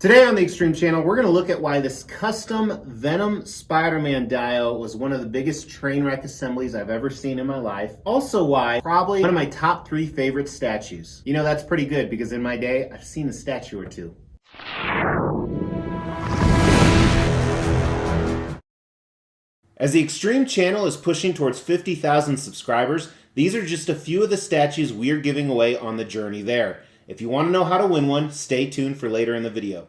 Today on the Extreme Channel, we're going to look at why this custom Venom Spider-Man dio was one of the biggest train wreck assemblies I've ever seen in my life. Also why probably one of my top 3 favorite statues. You know, that's pretty good because in my day, I've seen a statue or two. As the Extreme Channel is pushing towards 50,000 subscribers, these are just a few of the statues we're giving away on the journey there. If you want to know how to win one, stay tuned for later in the video.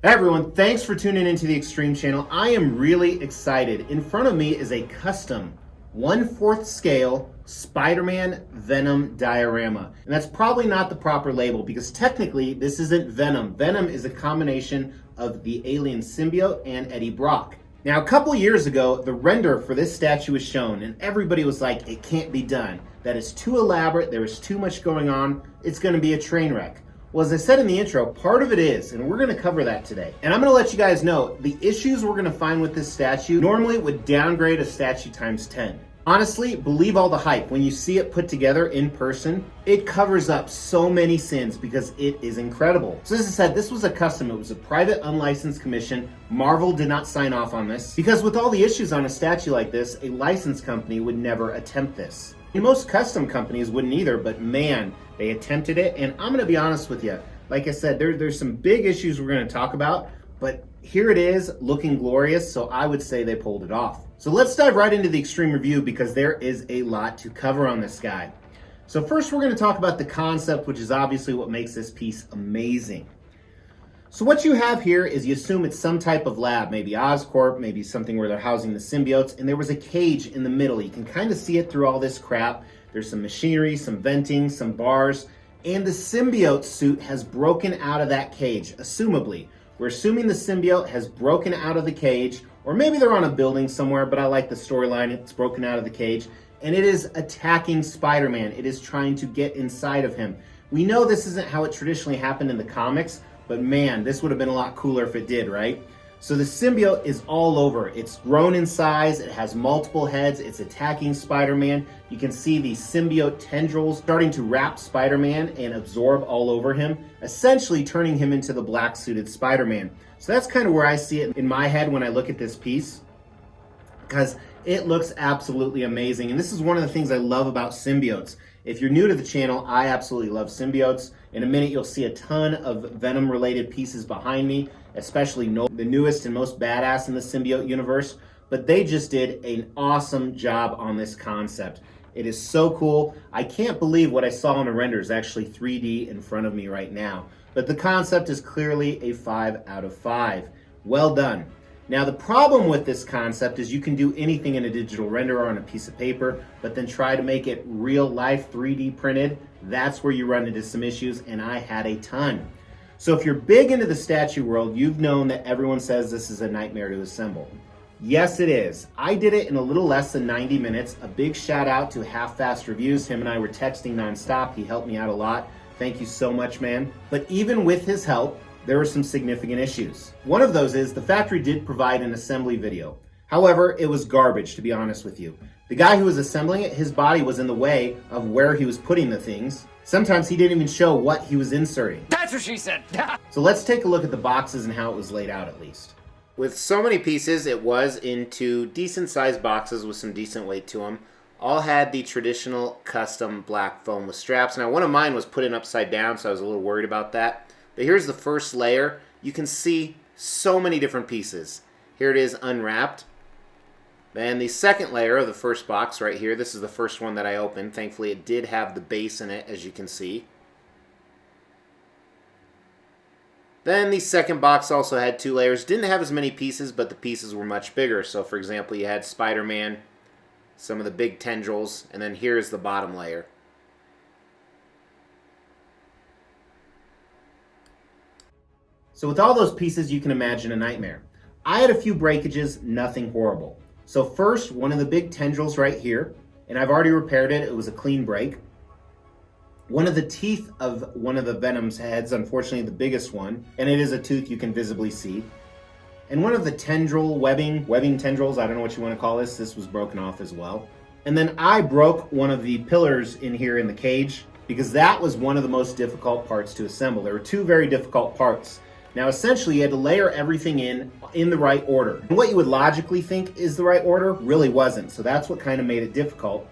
Hey everyone, thanks for tuning into the Extreme Channel. I am really excited. In front of me is a custom 1/4 scale Spider-Man Venom diorama. And that's probably not the proper label because technically this isn't Venom. Venom is a combination of the alien symbiote and Eddie Brock. Now, a couple years ago, the render for this statue was shown and everybody was like, it can't be done. That is too elaborate, there is too much going on, it's gonna be a train wreck. Well, as I said in the intro, part of it is, and we're gonna cover that today. And I'm gonna let you guys know, the issues we're gonna find with this statue normally would downgrade a statue times 10. Honestly, believe all the hype. When you see it put together in person, it covers up so many sins because it is incredible. So as I said, this was a custom. It was a private unlicensed commission. Marvel did not sign off on this because with all the issues on a statue like this, a licensed company would never attempt this. And most custom companies wouldn't either, but man, they attempted it. And I'm gonna be honest with you. Like I said, there's some big issues we're gonna talk about, but here it is looking glorious. So I would say they pulled it off. So let's dive right into the extreme review because there is a lot to cover on this guy. So first we're going to talk about the concept, which is obviously what makes this piece amazing. So what you have here is you assume it's some type of lab, maybe Oscorp, maybe something where they're housing the symbiotes, and there was a cage in the middle. You can kind of see it through all this crap. There's some machinery, some venting, some bars, and the symbiote suit has broken out of that cage, assumably. We're assuming the symbiote has broken out of the cage, or maybe they're on a building somewhere, but I like the storyline. It's broken out of the cage, and it is attacking Spider-Man. It is trying to get inside of him. We know this isn't how it traditionally happened in the comics, but man, this would have been a lot cooler if it did, right? So the symbiote is all over. It's grown in size, it has multiple heads, it's attacking Spider-Man. You can see the symbiote tendrils starting to wrap Spider-Man and absorb all over him, essentially turning him into the black-suited Spider-Man. So that's kind of where I see it in my head when I look at this piece, because it looks absolutely amazing. And this is one of the things I love about symbiotes. If you're new to the channel, I absolutely love symbiotes. In a minute, you'll see a ton of Venom-related pieces behind me, especially the newest and most badass in the symbiote universe. But they just did an awesome job on this concept. It is so cool. I can't believe what I saw in the render is actually 3D in front of me right now. But the concept is clearly a 5 out of 5. Well done. Now the problem with this concept is you can do anything in a digital render or on a piece of paper, but then try to make it real life 3D printed. That's where you run into some issues, and I had a ton. So if you're big into the statue world, you've known that everyone says this is a nightmare to assemble. Yes, it is. I did it in a little less than 90 minutes. A big shout out to Half Fast Reviews. Him and I were texting nonstop. He helped me out a lot. Thank you so much, man. But even with his help, there were some significant issues. One of those is the factory did provide an assembly video. However, it was garbage, to be honest with you. The guy who was assembling it, his body was in the way of where he was putting the things. Sometimes he didn't even show what he was inserting. That's what she said. So let's take a look at the boxes and how it was laid out at least. With so many pieces, it was into decent sized boxes with some decent weight to them. All had the traditional custom black foam with straps. Now one of mine was put in upside down, so I was a little worried about that. But here's the first layer. You can see so many different pieces. Here it is unwrapped. Then the second layer of the first box right here, this is the first one that I opened. Thankfully it did have the base in it, as you can see. Then the second box also had 2 layers. Didn't have as many pieces, but the pieces were much bigger. So for example, you had Spider-Man, some of the big tendrils, and then here's the bottom layer. So with all those pieces, you can imagine a nightmare. I had a few breakages, nothing horrible. So first, one of the big tendrils right here, and I've already repaired it, it was a clean break. One of the teeth of one of the Venom's heads, unfortunately the biggest one, and it is a tooth you can visibly see. And one of the tendril webbing tendrils, I don't know what you want to call this was broken off as well. And then I broke one of the pillars in here in the cage because that was one of the most difficult parts to assemble. There were 2 very difficult parts. Now essentially you had to layer everything in the right order. And what you would logically think is the right order really wasn't, so that's what kind of made it difficult.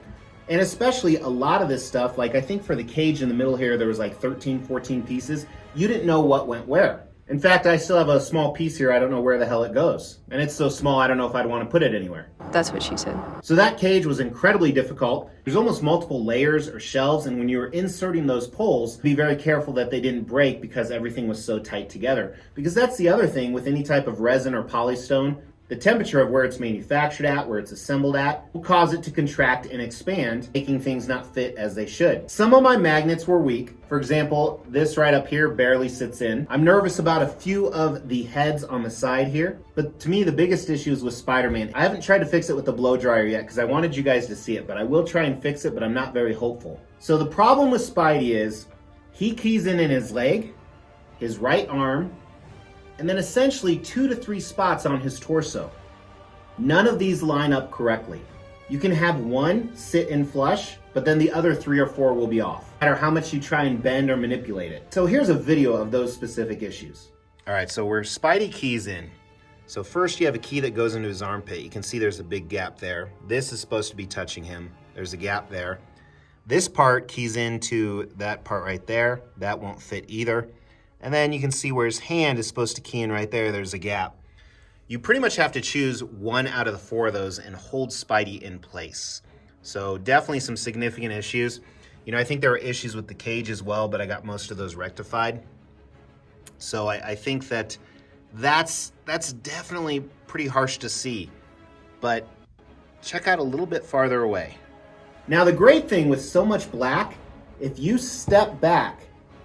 And especially a lot of this stuff, like I think for the cage in the middle here, there was like 13, 14 pieces. You didn't know what went where. In fact, I still have a small piece here. I don't know where the hell it goes. And it's so small, I don't know if I'd want to put it anywhere. That's what she said. So that cage was incredibly difficult. There's almost multiple layers or shelves, and when you were inserting those poles, be very careful that they didn't break because everything was so tight together. Because that's the other thing with any type of resin or polystone. The temperature of where it's manufactured at, where it's assembled at, will cause it to contract and expand, making things not fit as they should. Some of my magnets were weak. For example, this right up here barely sits in. I'm nervous about a few of the heads on the side here, but to me the biggest issue is with Spider-Man. I haven't tried to fix it with the blow dryer yet because I wanted you guys to see it, but I will try and fix it, but I'm not very hopeful. So the problem with Spidey is he keys in his leg, his right arm, and then essentially 2 to 3 spots on his torso. None of these line up correctly. You can have one sit in flush, but then the other 3 or 4 will be off, no matter how much you try and bend or manipulate it. So here's a video of those specific issues. All right, so where Spidey keys in. So first you have a key that goes into his armpit. You can see there's a big gap there. This is supposed to be touching him. There's a gap there. This part keys into that part right there. That won't fit either. And then you can see where his hand is supposed to key in right there. There's a gap. You pretty much have to choose one out of the 4 of those and hold Spidey in place. So definitely some significant issues. You know, I think there were issues with the cage as well, but I got most of those rectified. So I think that's definitely pretty harsh to see. But check out a little bit farther away. Now the great thing with so much black, if you step back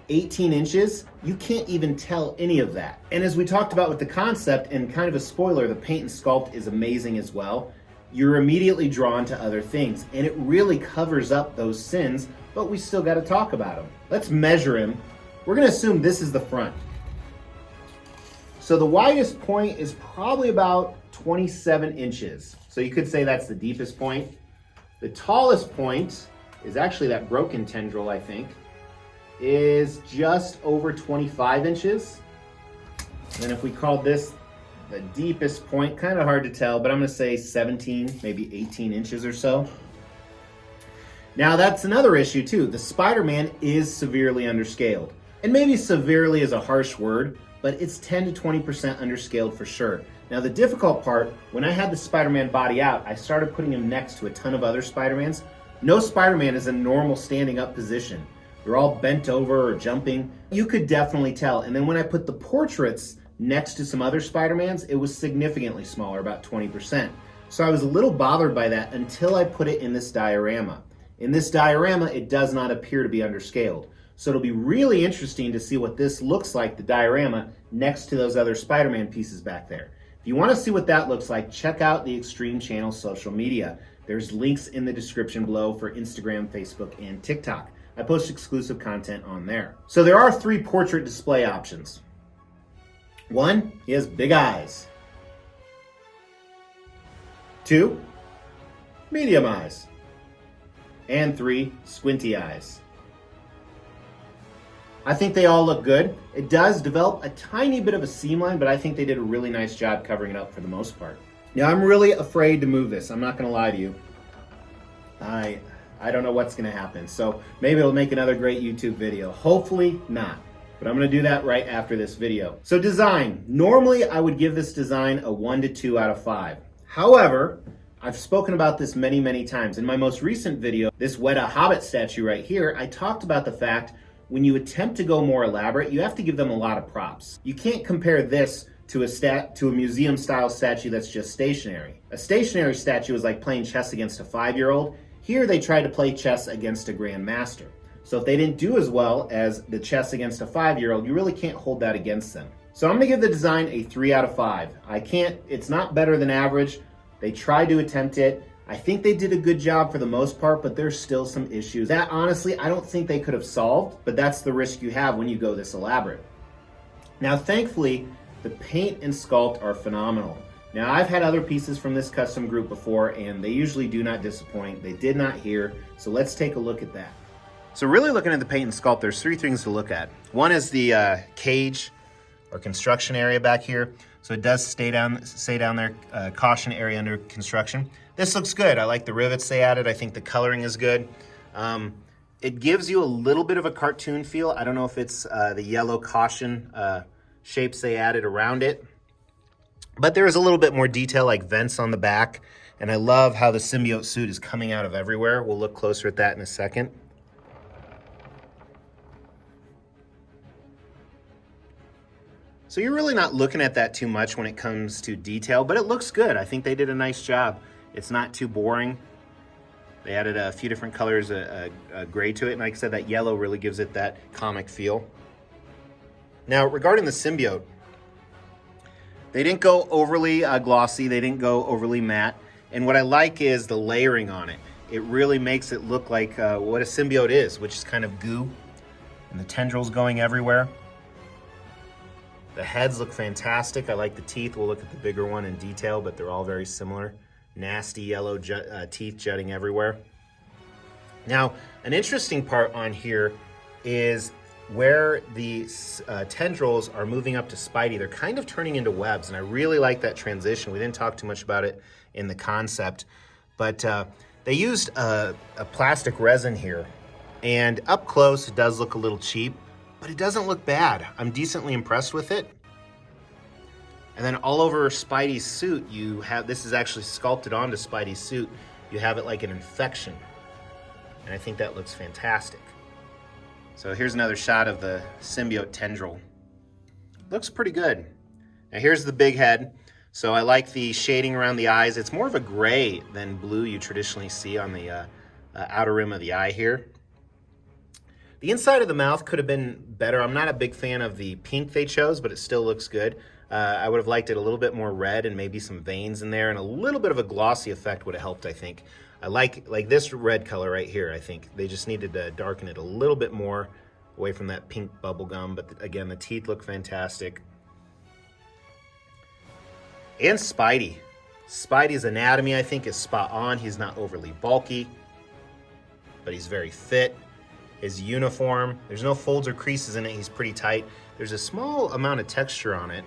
18 inches, you can't even tell any of that. And as we talked about with the concept, and kind of a spoiler, the paint and sculpt is amazing as well. You're immediately drawn to other things, and it really covers up those sins, but we still got to talk about them. Let's measure him. We're going to assume this is the front. So the widest point is probably about 27 inches. So you could say that's the deepest point. The tallest point is actually that broken tendril, I think, is just over 25 inches. And then if we called this the deepest point, kind of hard to tell, but I'm gonna say 17, maybe 18 inches or so. Now that's another issue too. The Spider-Man is severely underscaled. And maybe severely is a harsh word, but it's 10 to 20% underscaled for sure. Now the difficult part, when I had the Spider-Man body out, I started putting him next to a ton of other Spider-Mans. No Spider-Man is in normal standing up position. They're all bent over or jumping. You could definitely tell. And then when I put the portraits next to some other Spider-Mans, it was significantly smaller, about 20%. So I was a little bothered by that until I put it in this diorama. In this diorama, it does not appear to be underscaled. So it'll be really interesting to see what this looks like, the diorama, next to those other Spider-Man pieces back there. If you want to see what that looks like, check out the Extreme Channel social media. There's links in the description below for Instagram, Facebook, and TikTok. I post exclusive content on there. So there are 3 portrait display options. 1, he has big eyes. 2, medium eyes. And 3, squinty eyes. I think they all look good. It does develop a tiny bit of a seam line, but I think they did a really nice job covering it up for the most part. Now I'm really afraid to move this. I'm not gonna lie to you. I don't know what's gonna happen. So maybe it'll make another great YouTube video. Hopefully not, but I'm gonna do that right after this video. So design, normally I would give this design a 1 to 2 out of 5. However, I've spoken about this many, many times. In my most recent video, this Weta Hobbit statue right here, I talked about the fact when you attempt to go more elaborate, you have to give them a lot of props. You can't compare this to a museum style statue that's just stationary. A stationary statue is like playing chess against a 5-year-old. Here they tried to play chess against a grandmaster. So if they didn't do as well as the chess against a 5-year-old, you really can't hold that against them. So I'm gonna give the design a 3 out of 5. It's not better than average. They tried to attempt it. I think they did a good job for the most part, but there's still some issues that honestly, I don't think they could have solved, but that's the risk you have when you go this elaborate. Now, thankfully, the paint and sculpt are phenomenal. Now, I've had other pieces from this custom group before, and they usually do not disappoint. They did not here, so let's take a look at that. So really looking at the paint and sculpt, there's 3 things to look at. One is the cage or construction area back here. So it does stay down there, caution area under construction. This looks good. I like the rivets they added. I think the coloring is good. It gives you a little bit of a cartoon feel. I don't know if it's the yellow caution shapes they added around it, but there is a little bit more detail, like vents on the back. And I love how the symbiote suit is coming out of everywhere. We'll look closer at that in a second. So you're really not looking at that too much when it comes to detail, but it looks good. I think they did a nice job. It's not too boring. They added a few different colors, a gray to it, and like I said, that yellow really gives it that comic feel. Now, regarding the symbiote, they didn't go overly glossy, they didn't go overly matte, and what I like is the layering on it. It really makes it look like what a symbiote is, which is kind of goo, and the tendrils going everywhere. The heads look fantastic. I like the teeth. We'll look at the bigger one in detail, but they're all very similar. Nasty yellow teeth jutting everywhere. Now, an interesting part on here is where the tendrils are moving up to Spidey. They're kind of turning into webs, and I really like that transition. We didn't talk too much about it in the concept, but they used a plastic resin here, and up close it does look a little cheap, but it doesn't look bad. I'm decently impressed with it. And then all over Spidey's suit, you have, this is actually sculpted onto Spidey's suit. You have it like an infection. And I think that looks fantastic. So here's another shot of the symbiote tendril. Looks pretty good. Now here's the big head. So I like the shading around the eyes. It's more of a gray than blue you traditionally see on the outer rim of the eye here. The inside of the mouth could have been better. I'm not a big fan of the pink they chose, but it still looks good. I would have liked it a little bit more red and maybe some veins in there, and a little bit of a glossy effect would have helped, I think. I like this red color right here, I think. They just needed to darken it a little bit more away from that pink bubble gum, but again, the teeth look fantastic. And Spidey. Spidey's anatomy, I think, is spot on. He's not overly bulky, but he's very fit. His uniform, there's no folds or creases in it. He's pretty tight. There's a small amount of texture on it,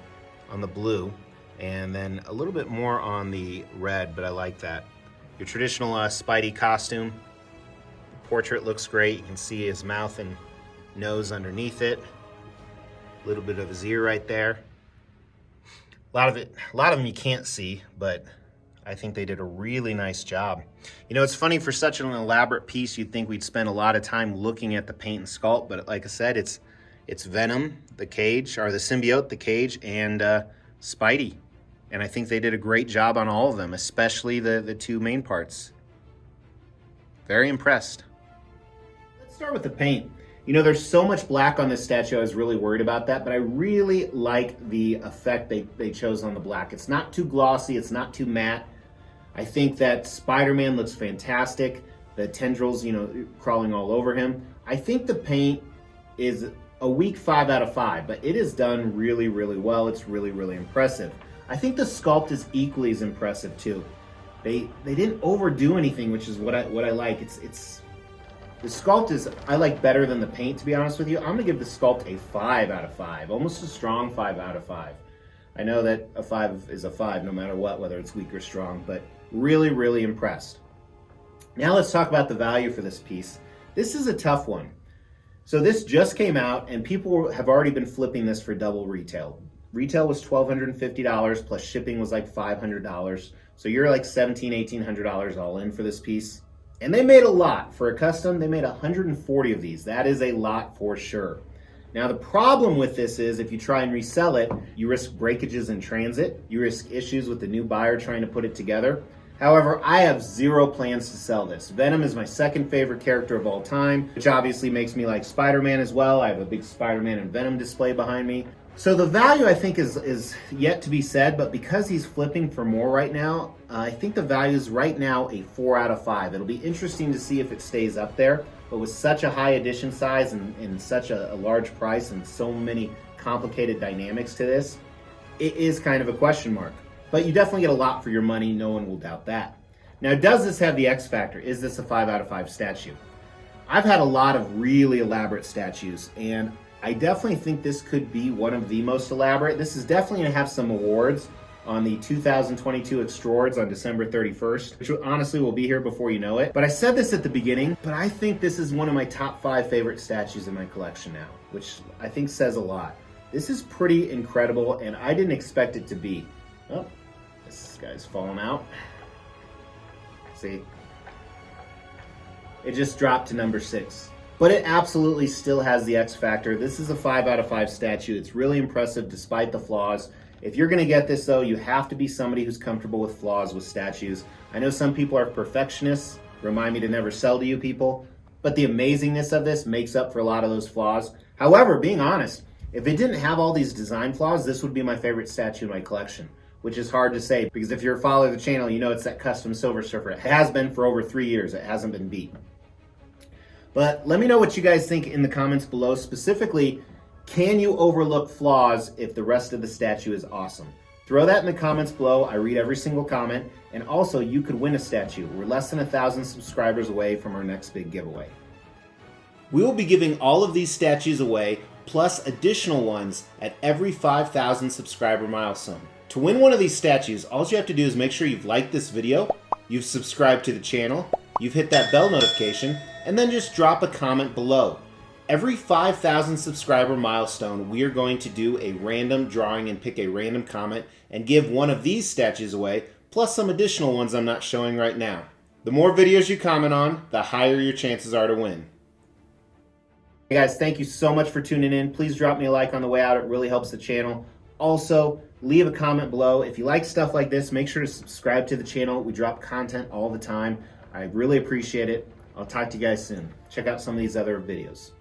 on the blue, and then a little bit more on the red, but I like that. Your traditional Spidey costume. The portrait looks great. You can see his mouth and nose underneath it. A little bit of his ear right there. A lot of them you can't see, but I think they did a really nice job. You know, it's funny, for such an elaborate piece, you'd think we'd spend a lot of time looking at the paint and sculpt, but like I said, it's Venom, the cage, or the symbiote, the cage, and Spidey. And I think they did a great job on all of them, especially the two main parts. Very impressed. Let's start with the paint. You know, there's so much black on this statue, I was really worried about that, but I really like the effect they chose on the black. It's not too glossy, it's not too matte. I think that Spiderman looks fantastic. The tendrils, you know, crawling all over him. I think the paint is a weak 5 out of 5, but it is done really, really well. It's really, really impressive. I think the sculpt is equally as impressive too. They didn't overdo anything, which is what I like. It's the sculpt is, I like better than the paint, to be honest with you. I'm gonna give the sculpt a 5 out of 5, almost a strong 5 out of 5. I know that a 5 is a 5 no matter what, whether it's weak or strong, but really, really impressed. Now let's talk about the value for this piece. This is a tough one. So this just came out, and people have already been flipping this for double retail. Retail was $1,250, plus shipping was like $500. So you're like $1,700, $1,800 all in for this piece. And they made a lot. For a custom, they made 140 of these. That is a lot for sure. Now the problem with this is, if you try and resell it, you risk breakages in transit. You risk issues with the new buyer trying to put it together. However, I have zero plans to sell this. Venom is my second favorite character of all time, which obviously makes me like Spider-Man as well. I have a big Spider-Man and Venom display behind me. So the value, I think, is yet to be said, but because he's flipping for more right now, I think the value is right now a 4 out of 5. It'll be interesting to see if it stays up there, but with such a high edition size and such a large price and so many complicated dynamics to this, it is kind of a question mark. But you definitely get a lot for your money, no one will doubt that. Now, does this have the X factor? Is this a 5 out of 5 statue? I've had a lot of really elaborate statues, and I definitely think this could be one of the most elaborate. This is definitely going to have some awards on the 2022 Extrawards on December 31st, which honestly will be here before you know it. But I said this at the beginning, but I think this is one of my top 5 favorite statues in my collection now, which I think says a lot. This is pretty incredible, and I didn't expect it to be. Oh, this guy's falling out. See? It just dropped to number 6. But it absolutely still has the X factor. This is a 5 out of 5 statue. It's really impressive despite the flaws. If you're gonna get this though, you have to be somebody who's comfortable with flaws with statues. I know some people are perfectionists. Remind me to never sell to you people. But the amazingness of this makes up for a lot of those flaws. However, being honest, if it didn't have all these design flaws, this would be my favorite statue in my collection, which is hard to say because if you're a follower of the channel, you know it's that custom Silver Surfer. It has been for over 3 years. It hasn't been beat. But let me know what you guys think in the comments below. Specifically, can you overlook flaws if the rest of the statue is awesome? Throw that in the comments below. I read every single comment. And also, you could win a statue. We're less than 1,000 subscribers away from our next big giveaway. We will be giving all of these statues away, plus additional ones at every 5,000 subscriber milestone. To win one of these statues, all you have to do is make sure you've liked this video, you've subscribed to the channel, you've hit that bell notification, and then just drop a comment below. Every 5,000 subscriber milestone, we are going to do a random drawing and pick a random comment and give one of these statues away, plus some additional ones I'm not showing right now. The more videos you comment on, the higher your chances are to win. Hey guys, thank you so much for tuning in. Please drop me a like on the way out. It really helps the channel. Also, leave a comment below. If you like stuff like this, make sure to subscribe to the channel. We drop content all the time. I really appreciate it. I'll talk to you guys soon. Check out some of these other videos.